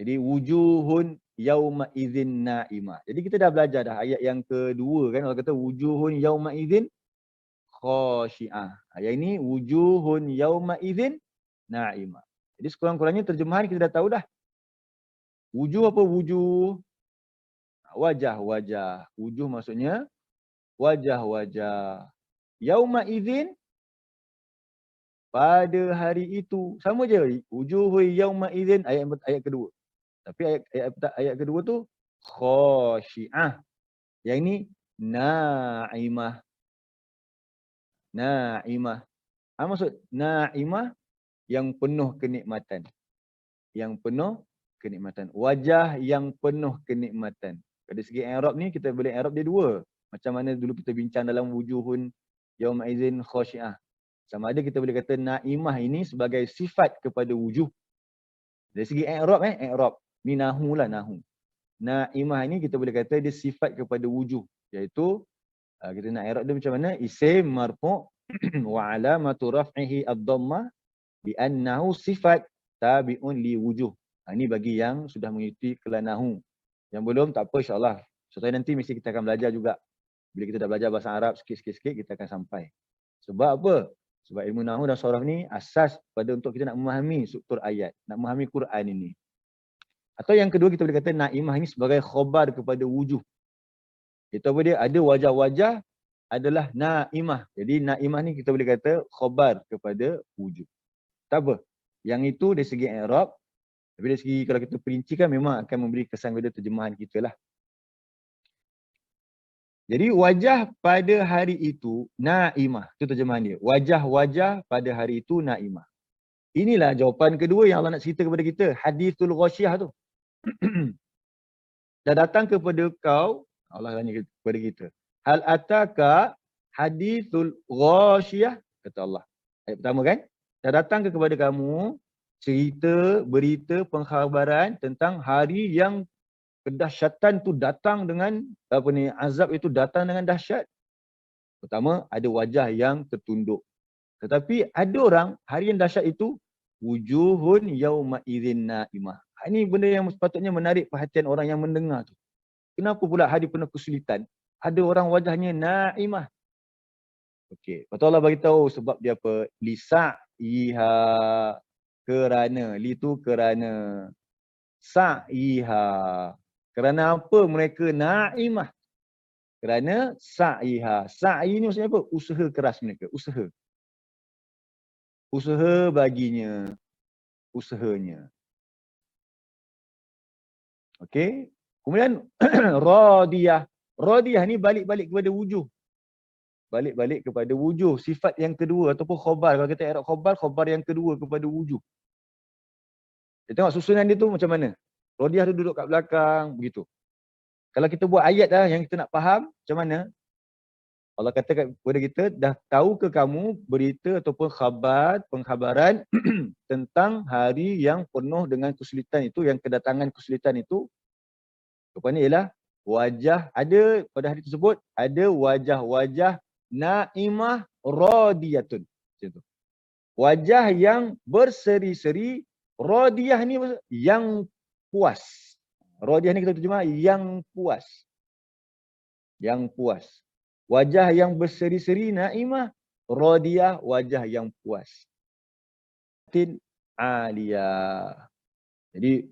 Jadi wujuhun yauma idzin naimah. Jadi kita dah belajar dah ayat yang kedua kan, Allah kata wujuhun yauma idzin khashi'ah. Ayat ini wujuhun yauma idzin naimah. Jadi sekurang-kurangnya terjemahan kita dah tahu dah. Wujuh apa wujuh? Wajah-wajah. Wujuh maksudnya wajah-wajah. Yauma idzin, pada hari itu. Sama je. Wujuh yauma idzin ayat kedua. Tapi ayat kedua tu khashi'ah. Yang ini naimah. Naimah. Apa maksud naimah? Yang penuh kenikmatan. Yang penuh kenikmatan. Wajah yang penuh kenikmatan. Pada segi i'rab ni kita boleh i'rab dia dua. Macam mana dulu kita bincang dalam wujuhun yauma idzin khashi'ah. Sama ada kita boleh kata naimah ini sebagai sifat kepada wujuh. Dari segi i'rab i'rab. Ni nahu lah nahu. Naimah ini kita boleh kata dia sifat kepada wujuh. Iaitu kita nak i'rab dia macam mana? Isim marfu' wa alamatu raf'ihi ad-dhammah bi annahu sifat tabi'un li wujuh. Ini bagi yang sudah mengikuti kelas nahu. Yang belum tak apa insya-Allah. Suatu hari nanti mesti kita akan belajar juga. Bila kita dah belajar bahasa Arab sikit-sikit kita akan sampai. Sebab apa? Sebab ilmu nahu dan saraf ni asas pada untuk kita nak memahami struktur ayat, nak memahami Quran ini. Atau yang kedua kita boleh kata naimah ini sebagai khabar kepada wujuh. Itu apa dia? Ada wajah-wajah adalah naimah. Jadi naimah ni kita boleh kata khabar kepada wujuh. Tak apa. Yang itu dari segi i'rab. Tapi dari segi kalau kita perincikan memang akan memberi kesan pada terjemahan kita lah. Jadi wajah pada hari itu naimah. Itu terjemahan dia. Wajah-wajah pada hari itu naimah. Inilah jawapan kedua yang Allah nak cerita kepada kita. Hadithul Ghashiyah tu. Dah datang kepada kau, Allah tanya kepada kita. Hal ataka hadithul Ghashiyah, kata Allah. Ayat pertama kan? Dah datang kepada kamu cerita, berita, pengkhabaran tentang hari yang kedahsyatan tu datang dengan azab itu datang dengan dahsyat. Pertama, ada wajah yang tertunduk. Tetapi ada orang, hari yang dahsyat itu, wujuhun yauma idzin naimah. Ini benda yang sepatutnya menarik perhatian orang yang mendengar tu. Kenapa pula hari penuh kesulitan, ada orang wajahnya naimah? Okey, lepas tu Allah bagi tahu sebab dia apa? Lisa'iha, kerana, li tu kerana, sa'iha. Kerana apa mereka naimah? Kerana sa'iha. Sa'i ni maksudnya apa? Usaha keras mereka, usaha. Usaha baginya, usahanya. Okey. Kemudian radiyah. Radiyah ni balik-balik kepada wujuh. Balik-balik kepada wujuh. Sifat yang kedua ataupun khabar. Kalau kita i'rab khabar, khabar yang kedua kepada wujuh. Kita tengok susunan dia tu macam mana. Radiyah tu duduk kat belakang, begitu. Kalau kita buat ayat dah yang kita nak faham, macam mana? Allah kata kepada kita, dah tahu ke kamu berita ataupun khabar, pengkhabaran tentang hari yang penuh dengan kesulitan itu, yang kedatangan kesulitan itu. Rupanya ialah wajah, ada pada hari tersebut, ada wajah-wajah naimah radiyatun. Macam tu. Wajah yang berseri-seri, radiyah ni yang puas. Radiyah ni kita terjemah yang puas. Yang puas. Wajah yang berseri-seri naimah, radiyah wajah yang puas. Tin aliyah. Jadi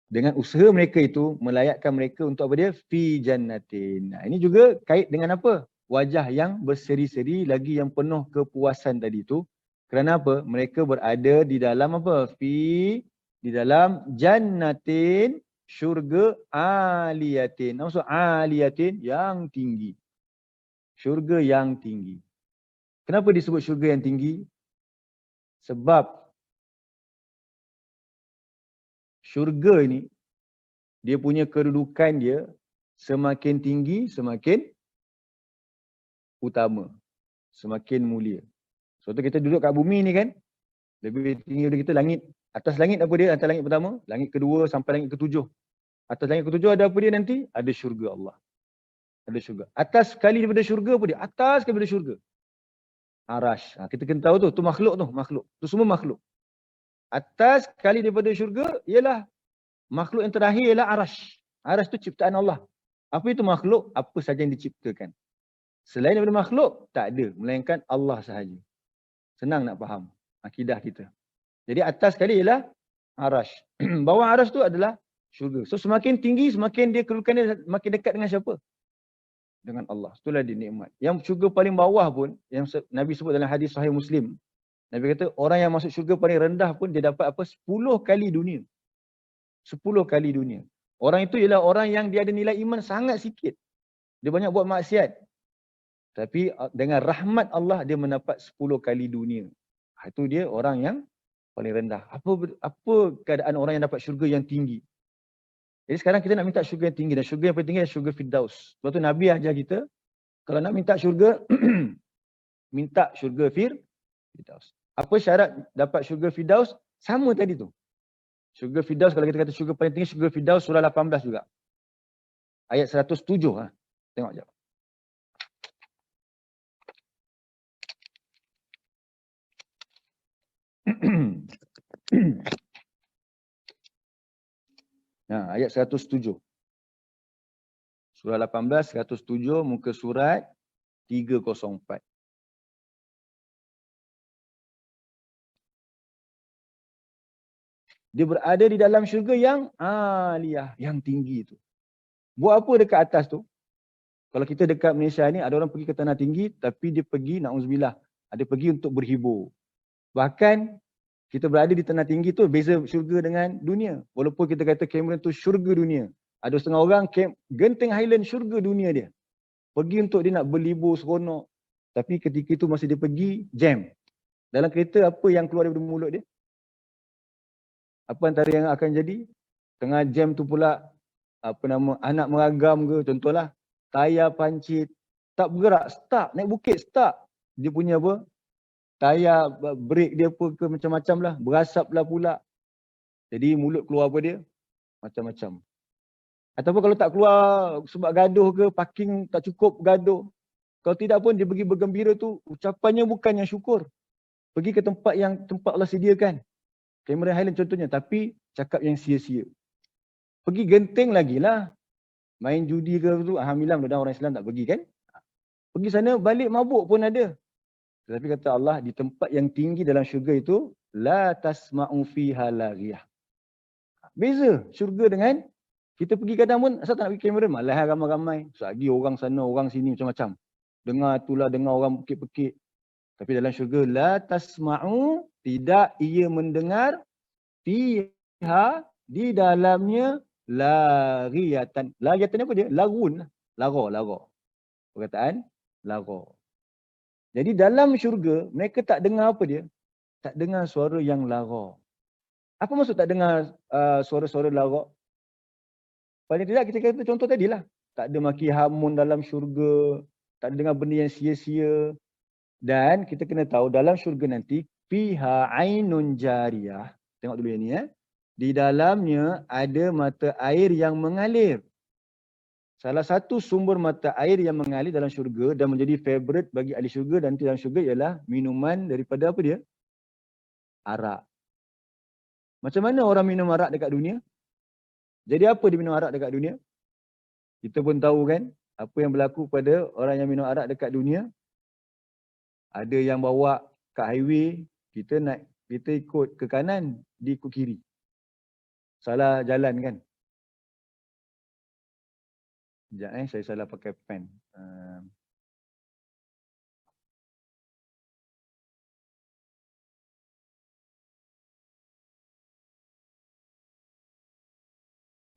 dengan usaha mereka itu melayakkan mereka untuk apa dia? Fi jannatin. Nah, ini juga kait dengan apa? Wajah yang berseri-seri lagi yang penuh kepuasan tadi itu. Kerana apa? Mereka berada di dalam apa? Di dalam jannatin, syurga aliyatin. Maksud aliyatin yang tinggi. Syurga yang tinggi. Kenapa disebut syurga yang tinggi? Sebab syurga ini, dia punya kedudukan dia semakin tinggi, semakin utama. Semakin mulia. Sebab tu kita duduk kat bumi ni kan, lebih tinggi dari kita langit. Atas langit apa dia? Atas langit pertama, langit kedua sampai langit ketujuh. Atas langit ketujuh ada apa dia nanti? Ada syurga Allah. Ada syurga. Atas sekali daripada syurga apa dia? Atas sekali daripada syurga. Arash. Kita kena tahu tu makhluk tu. Makhluk. Tu semua makhluk. Atas sekali daripada syurga ialah Makhluk yang terakhir ialah arash. Arash itu ciptaan Allah. Apa itu makhluk? Apa saja yang diciptakan. Selain daripada makhluk, tak ada. Melainkan Allah sahaja. Senang nak faham akidah kita. Jadi atas sekali ialah arash. Bawah arash tu adalah syurga. So semakin tinggi, semakin dia kedudukan dia makin dekat dengan siapa? Dengan Allah. Itulah dia nikmat. Yang syurga paling bawah pun, yang Nabi sebut dalam hadis Sahih Muslim, Nabi kata orang yang masuk syurga paling rendah pun dia dapat apa? 10 kali dunia. 10 kali dunia. Orang itu ialah orang yang dia ada nilai iman sangat sikit. Dia banyak buat maksiat. Tapi dengan rahmat Allah dia mendapat 10 kali dunia. Itu dia orang yang paling rendah. Apa keadaan orang yang dapat syurga yang tinggi? Jadi sekarang kita nak minta syurga yang tinggi. Dan syurga yang paling tinggi adalah syurga Firdaus. Sebab tu Nabi ajar kita, kalau nak minta syurga, minta syurga Firdaus. Apa syarat dapat syurga Firdaus? Sama tadi tu. Syurga Firdaus, kalau kita kata syurga paling tinggi, syurga Firdaus surah 18 juga. Ayat 107. Tengok sekejap. Ayat 107. Surah 18, 107, muka surat 304. Dia berada di dalam syurga yang aliyah, yang tinggi tu. Buat apa dekat atas tu? Kalau kita dekat Malaysia ni, ada orang pergi ke tanah tinggi, tapi dia pergi, na'udzubillah, ada pergi untuk berhibur. Bahkan, kita berada di tanah tinggi tu, beza syurga dengan dunia. Walaupun kita kata Cameron tu syurga dunia. Ada setengah orang, Genting Highland syurga dunia dia. Pergi untuk dia nak berlibur seronok. Tapi ketika itu masa dia pergi, jam. Dalam kereta, apa yang keluar daripada mulut dia? Apa antara yang akan jadi? Tengah jam tu pula, anak meragam ke, contohlah, tayar pancit, tak bergerak, stuck, naik bukit, stuck. Dia punya apa? Tayar, brake dia apa ke macam-macam lah, berasap lah pula. Jadi mulut keluar apa dia? Macam-macam. Ataupun kalau tak keluar sebab gaduh ke, parking tak cukup gaduh. Kalau tidak pun dia pergi bergembira tu, ucapannya bukan yang syukur. Pergi ke tempat yang tempat Allah sediakan. Cameron Highland contohnya, tapi cakap yang sia-sia. Pergi Genting lagi lah. Main judi ke tu, alhamdulillah mudah-mudahan orang Islam tak pergi kan. Pergi sana balik mabuk pun ada. Tetapi kata Allah, di tempat yang tinggi dalam syurga itu, la tasma'u fiha laghiyah. Beza syurga dengan kita pergi kadang pun, asal tak nak pergi Cameron, malah ramai-ramai. Lagi orang sana, orang sini macam-macam. Dengar itulah, dengar orang pekik-pekik. Tapi dalam syurga, la tasma'u, tidak ia mendengar, fiha, di dalamnya, laghiyatan. Laghiyatan apa dia? Lagun. Lara. Perkataan, lara. Jadi dalam syurga, mereka tak dengar apa dia? Tak dengar suara yang lara. Apa maksud tak dengar suara-suara lara? Paling tidak kita kata contoh tadilah. Tak ada maki hamun dalam syurga. Tak ada dengar benda yang sia-sia. Dan kita kena tahu dalam syurga nanti, fiha ainun jariyah. Tengok dulu yang ni ya. Di dalamnya ada mata air yang mengalir. Salah satu sumber mata air yang mengalir dalam syurga dan menjadi favourite bagi ahli syurga dan dalam syurga ialah minuman daripada apa dia? Arak. Macam mana orang minum arak dekat dunia? Jadi apa dia minum arak dekat dunia? Kita pun tahu kan apa yang berlaku pada orang yang minum arak dekat dunia. Ada yang bawa kat highway, kita ikut ke kanan, dia ikut kiri. Salah jalan kan? Sekejap saya salah pakai pen.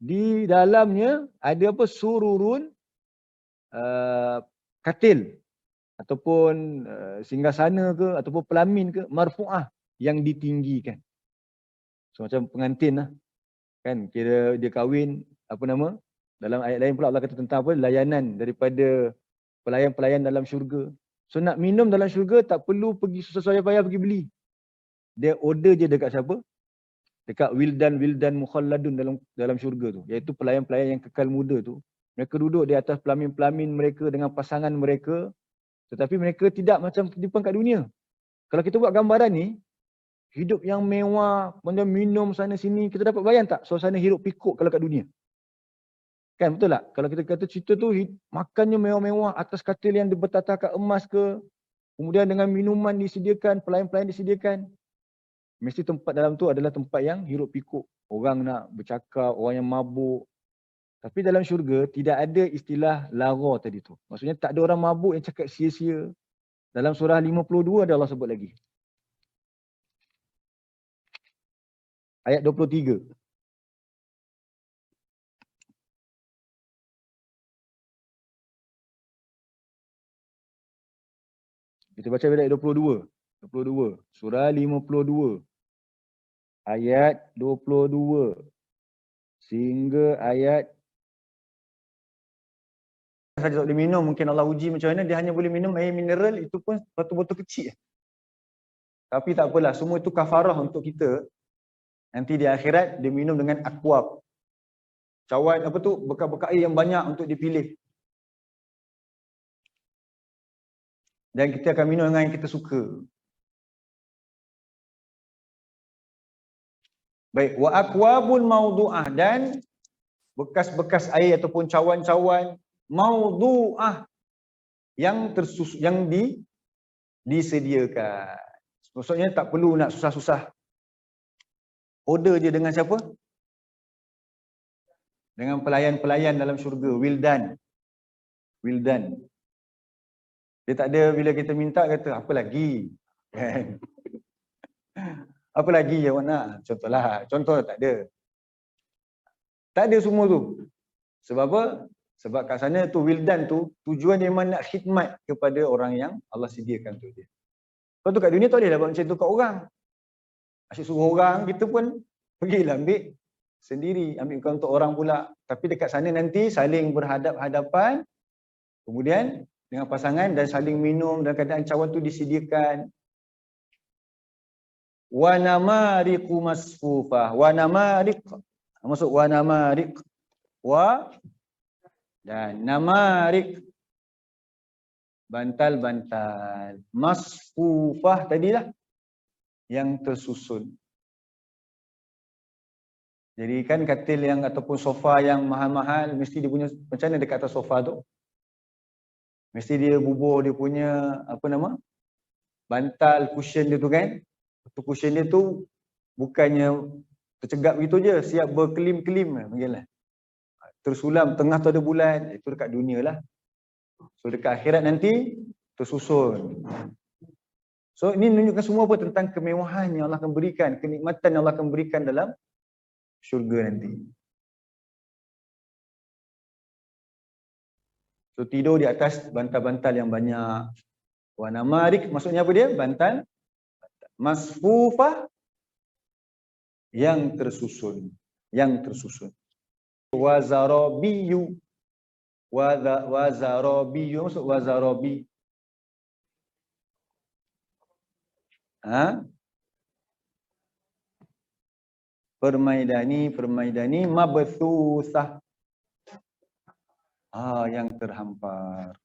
Di dalamnya ada apa? Sururun, katil ataupun singgasana ke ataupun pelamin ke, marfu'ah yang ditinggikan. So macam pengantin lah. Kan kira dia kahwin, apa nama? Dalam ayat lain pula Allah kata tentang apa? Layanan daripada pelayan-pelayan dalam syurga. So nak minum dalam syurga tak perlu pergi susah payah pergi beli. Dia order je dekat siapa? Dekat wildan mukhalladun dalam syurga tu. Iaitu pelayan-pelayan yang kekal muda tu. Mereka duduk di atas pelamin-pelamin mereka dengan pasangan mereka. Tetapi mereka tidak macam kehidupan kat dunia. Kalau kita buat gambaran ni, hidup yang mewah, kemudian minum sana sini. Kita dapat bayang tak suasana hidup pikuk kalau kat dunia? Kan betul tak? Kalau kita kata cerita tu makannya mewah-mewah atas katil yang bertatahkan emas ke, kemudian dengan minuman disediakan, pelayan-pelayan disediakan. Mesti tempat dalam tu adalah tempat yang hidup pikuk. Orang nak bercakap, orang yang mabuk. Tapi dalam syurga tidak ada istilah lara tadi tu. Maksudnya tak ada orang mabuk yang cakap sia-sia. Dalam surah 52 ada Allah sebut lagi. Ayat 23. Kita baca ayat 22. 22. Surah 52. Ayat 22. Sehingga ayat saja tak boleh minum. Mungkin Allah uji macam mana. Dia hanya boleh minum air mineral. Itu pun botol-botol kecil. Tapi tak apalah. Semua itu kafarah untuk kita. Nanti di akhirat dia minum dengan akwab. Cawan apa tu? Bekas-bekas air yang banyak untuk dipilih. Dan kita akan minum dengan yang kita suka. Baik. Wa akwabun maudu'ah. Dan bekas-bekas air ataupun cawan-cawan maudu'ah yang disediakan. Maksudnya tak perlu nak susah-susah. Order je dengan siapa? Dengan pelayan-pelayan dalam syurga. Wildan. Wildan. Dia tak ada bila kita minta kata, apa lagi? Apa lagi yang awak nak? Contohlah. Contoh tak ada. Tak ada semua tu. Sebab apa? Sebab kat sana tu Wildan tu, tujuan dia memang nak khidmat kepada orang yang Allah sediakan tu dia. Lepas tu kat dunia tak boleh lah buat macam tu kat orang. Asyik suruh orang, kita pun pergilah ambil sendiri, ambil untuk orang pula. Tapi dekat sana nanti saling berhadap-hadapan, kemudian dengan pasangan dan saling minum dan keadaan cawan tu disediakan. Wa namariqu masfufah. Wa namariq. Maksud wa namariq. Wa dan namariq. Bantal-bantal. Masfufah tadilah. Yang tersusun. Jadi kan katil yang ataupun sofa yang mahal-mahal mesti dia punya macam mana dekat atas sofa tu? Mesti dia bubur dia punya apa nama? Bantal cushion dia tu kan? Tu cushion dia tu bukannya tercegap begitu je, siap berkelim-kelim panggillah. Tersulam tengah tu ada bulan, itu dekat dunia lah. So dekat akhirat nanti tersusun. So ini menunjukkan semua apa tentang kemewahan yang Allah akan berikan, kenikmatan yang Allah akan berikan dalam syurga nanti. So tidur di atas bantal-bantal yang banyak. Wa namarik maksudnya apa dia? Bantal masfufah yang tersusun, yang tersusun. Wa zarabiyu. Wa zarabiyu maksud wa zarabi. Permaidani mabthusah. Yang terhampar.